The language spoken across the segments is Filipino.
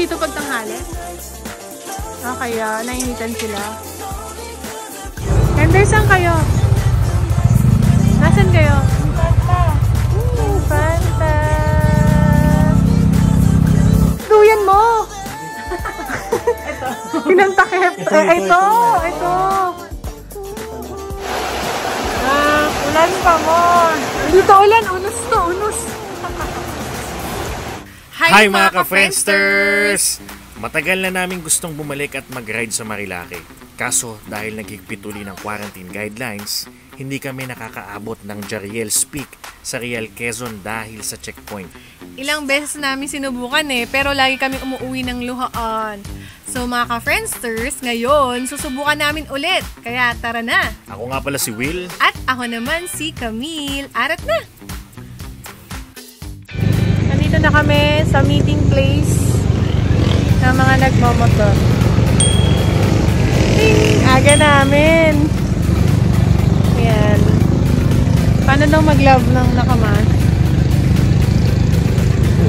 dito pag tanghali? Ah, kaya nainitan sila. And saan kayo? Nasaan kayo? Fanta. Fanta. Duyan mo! Ito. Pinantakip. Ito. Ulan pa mo. Dito ulan. Unos to. Unos. Hi mga ka-Friendsters! Matagal na namin gustong bumalik at mag-ride sa Marilake. Kaso dahil naghigpit uli ng quarantine guidelines, hindi kami nakakaabot ng Jariel's Peak sa Real Quezon dahil sa checkpoint. Ilang beses namin sinubukan pero lagi kami umuwi ng luhaan. So mga ka-Friendsters, ngayon susubukan namin ulit. Kaya tara na! Ako nga pala si Will. At ako naman si Camille. Arat na! Nandito na kami sa meeting place ng mga nagmamotor. Aga namin. Ayan. Paano daw mag-love ng nakamas?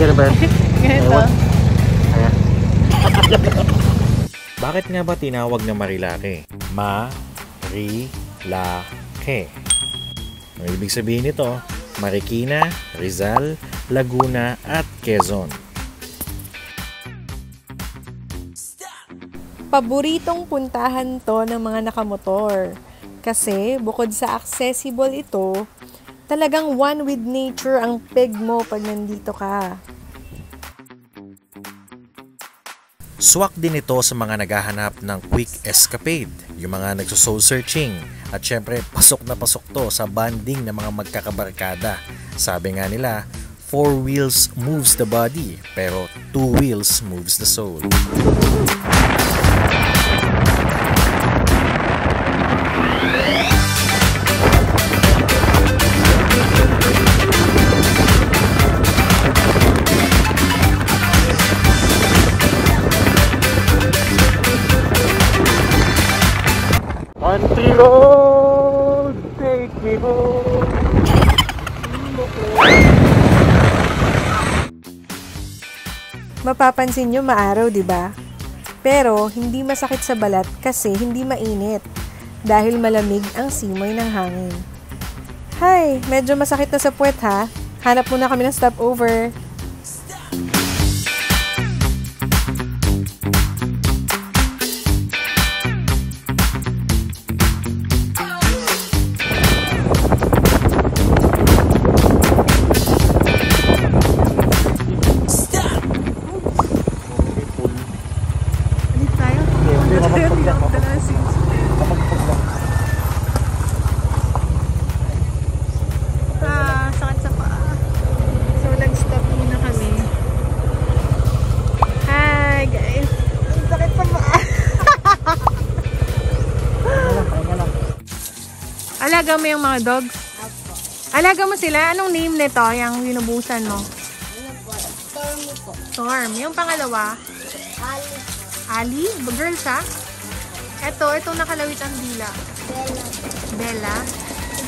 Ganun ba? Ganito. Ayan. Bakit nga ba tinawag na Marilake? Ma-ri-la-ke. Ang ibig sabihin nito, Marikina, Rizal, Laguna at Quezon. Paboritong puntahan to ng mga nakamotor. Kasi bukod sa accessible ito, talagang one with nature ang peg mo pag nandito ka. Swak din ito sa mga naghahanap ng quick escapade, yung mga nagso-soul searching. At syempre, pasok na pasok to sa banding ng mga magkakabarkada. Sabi nga nila, 4 wheels moves the body, pero 2 wheels moves the soul. Country road, take me home. Mapapansin nyo maaraw, di ba? Pero hindi masakit sa balat kasi hindi mainit dahil malamig ang simoy ng hangin. Hay, medyo masakit na sa puwet ha. Hanap muna kami ng stopover. Alaga mo yung mga dogs? Alaga mo sila? Anong name nito? Yung binubusan mo? Storm po. Storm. Yung pangalawa? Ali. Ali? Girl siya? Itong nakalawit ang dila. Bella. Bella?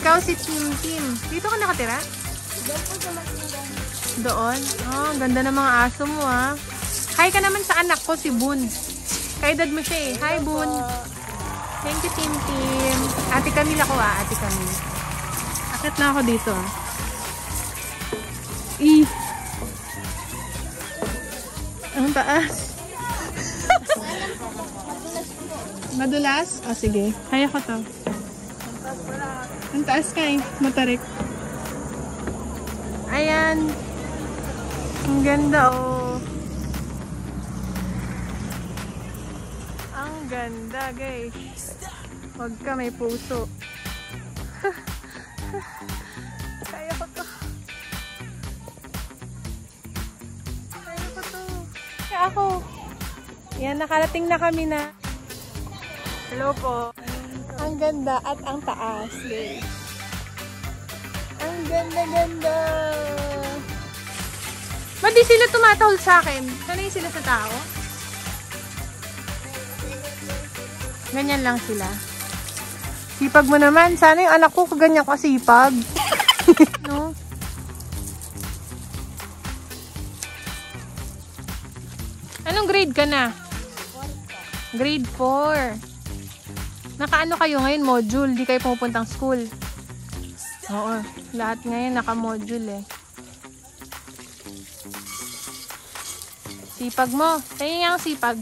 Ikaw si Tim Tim. Dito ka nakatira? Doon po sa masingan. Doon? Oh, ganda ng mga aso mo ah. Hi ka naman sa anak ko, si Boon. Kaedad mo siya eh. Hi Boon. Thank you, Tim Tim. Ate Camille ako ah, Ate Camille. Akit na ako dito ah. Ang taas. Madulas? O sige. Kaya ko to. Ang taas ka eh. Matarik. Ayan. Ang ganda oh. Ang ganda guys. Huwag ka may puso. Kaya ko to. Kaya ko to. Kaya ako. Yan, nakarating na kami na. Hello po. Ang ganda at ang taas. Guys. Ang ganda-ganda. Ba't di sila tumatahol sa akin? Sanay sila sa tao? Ganyan lang sila. Sipag mo naman. Sana yung anak ko kaganyan kasipag. No? Anong grade ka na? Grade 4. Nakaano kayo ngayon? Module. Di kayo pumupuntang school. Oo. Lahat ngayon naka-module eh. Sipag mo. Tayo nga ang sipag.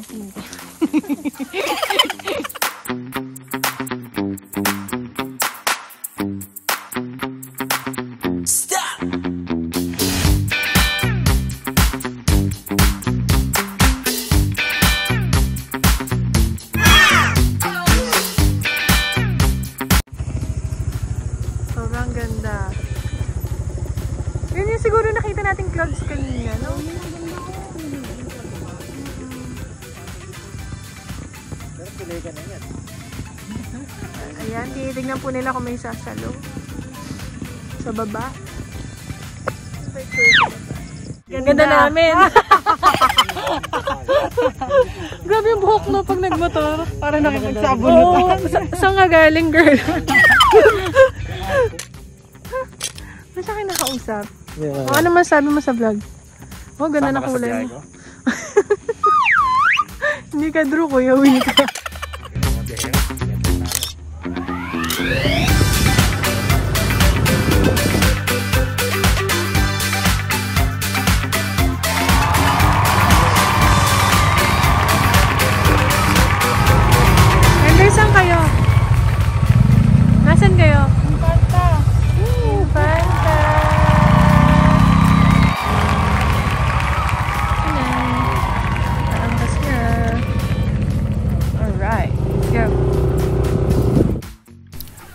Sobrang ganda. Yun yung siguro nakita nating clouds kanina, no? Ayan, tinitignan po nila kung may sasalo. Sa baba. Ganda namin. Grabe yung buhok no pag nagmotor. Para nakipagsabunot. Oo, saan ka galing, girl? Ano sa akin nakausap? O ano masabi mo sa vlog? Oh, ganda na kulay mo. Hindi ka Drew, Kuya Wika. Saan kayo? Nasaan kayo? Infanta. Infanta. Parampas na. Alright. Go.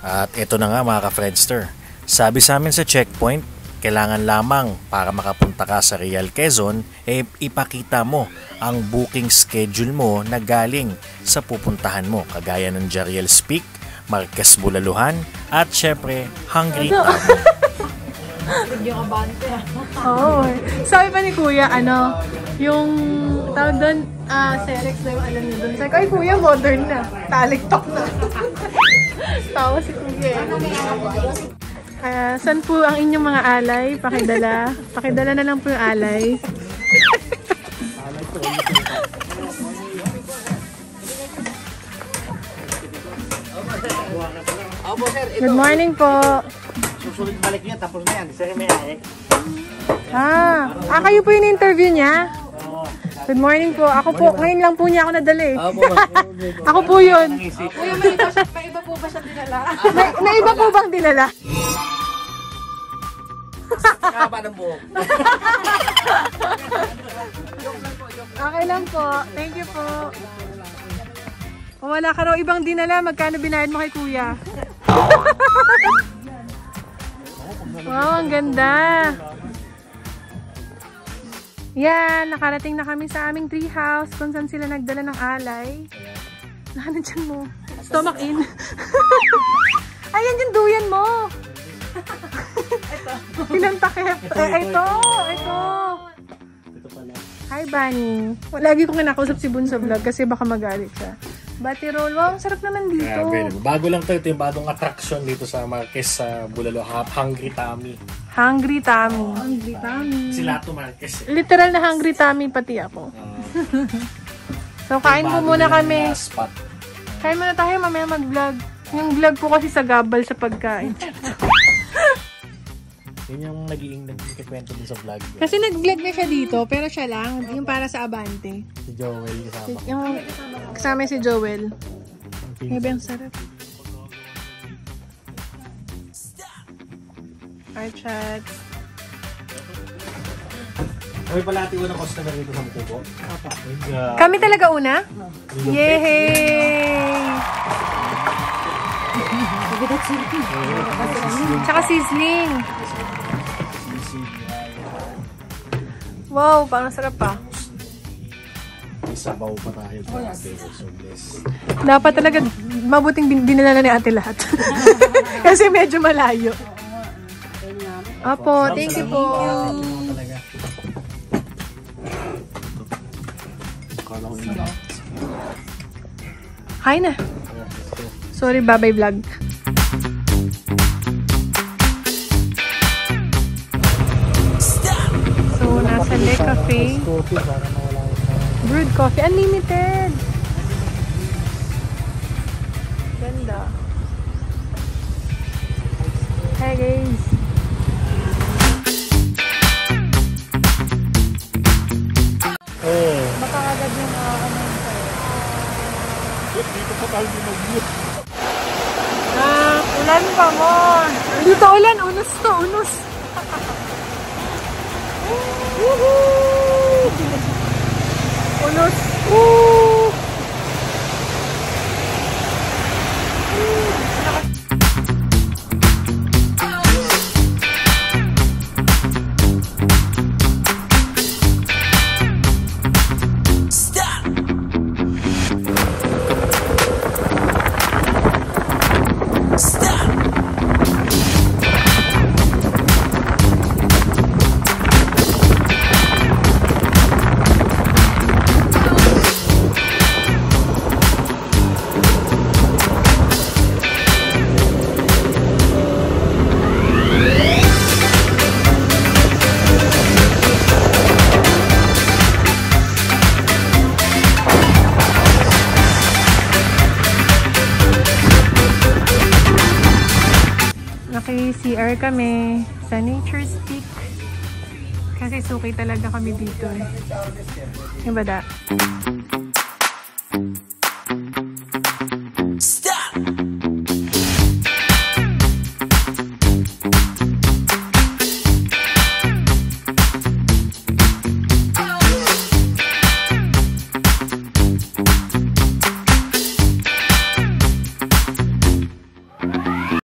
At ito na nga mga ka-Fredster. Sabi sa amin sa checkpoint, kailangan lamang para makapunta ka sa Real Quezon, ipakita mo ang booking schedule mo na galing sa pupuntahan mo. Kagaya ng Jariel's Peak, Marquez Bulaluhan, at syempre, Hungry Tamo. Oo. Sabi pa ni Kuya, yung tawag doon, Cerex na yung alam niyo doon. Sabi ko, ay Kuya, modern na. Taliktok na. Tawa si Kuya. Saan po ang inyong mga alay? Pakidala. Pakidala na lang po yung alay. Good morning po. Susulit balik niya, tapos na yan. Sir, may ay. Kayo po yung interview niya? Good morning po. Ako po, ngayon lang po niya ako nadala eh. Ako po yun. Kuya, may iba po ba siyang dinala? May iba po bang dinala? Kaba ng buhok. Okay lang po. Thank you po. Kung wala ka raw ibang dinala, magkano binayad mo kay Kuya? Wow, ang ganda. Yan, nakarating na kami sa aming tree house kung saan sila nagdala ng alay. Ano dyan mo? Stomach in. Ayan yung duyan mo. Pinantakip. Ito. Hi, Bunny. Lagi kong kinakausap si Bun sa vlog kasi baka magalit siya. Bati roll. Wow, ang sarap naman dito. Bago lang ito yung bagong attraction dito sa Marquez sa Bulaluhan, Hungry Tummy. Hungry Tummy. Hungry Tummy. Si Lato Marquez. Literal na hungry tummy pati ako. So, kain po muna kami. Spot. Kain muna tayo, mamaya mag-vlog. Yung vlog po kasi sa gabal sa pagkain. Yun yung nagkikwento din sa vlog. Kasi nag-vlog na siya dito, pero siya lang. Yung para sa Abante. Si Joel kasama. Yung kasama si Joel. Maybe ang sarap. Hi, chat. Kami pala ati unang customer dito sa Mukubo. Kami talaga una? Yay! Tsaka sizzling. Wow, parang sarap pa. May sabaw pa tayo sa ate. So bless. Dapat talaga mabuting dinala ni ate lahat. Kasi medyo malayo. Apo, thank you po. Hi na. Sorry, bye-bye vlog. So, nasa Le Cafe. Brewed coffee. Unlimited. Ganda. Hi guys. Baka agad yung makakamain sa'yo. Dito pa tayo mag-mute. Ulan pa mo. Dito ulan. Unos to. Unos. Woohoo! Unos. Woo! Naki-CR kami sa Nature's Peak. Kasi suki talaga kami dito. Yung bada.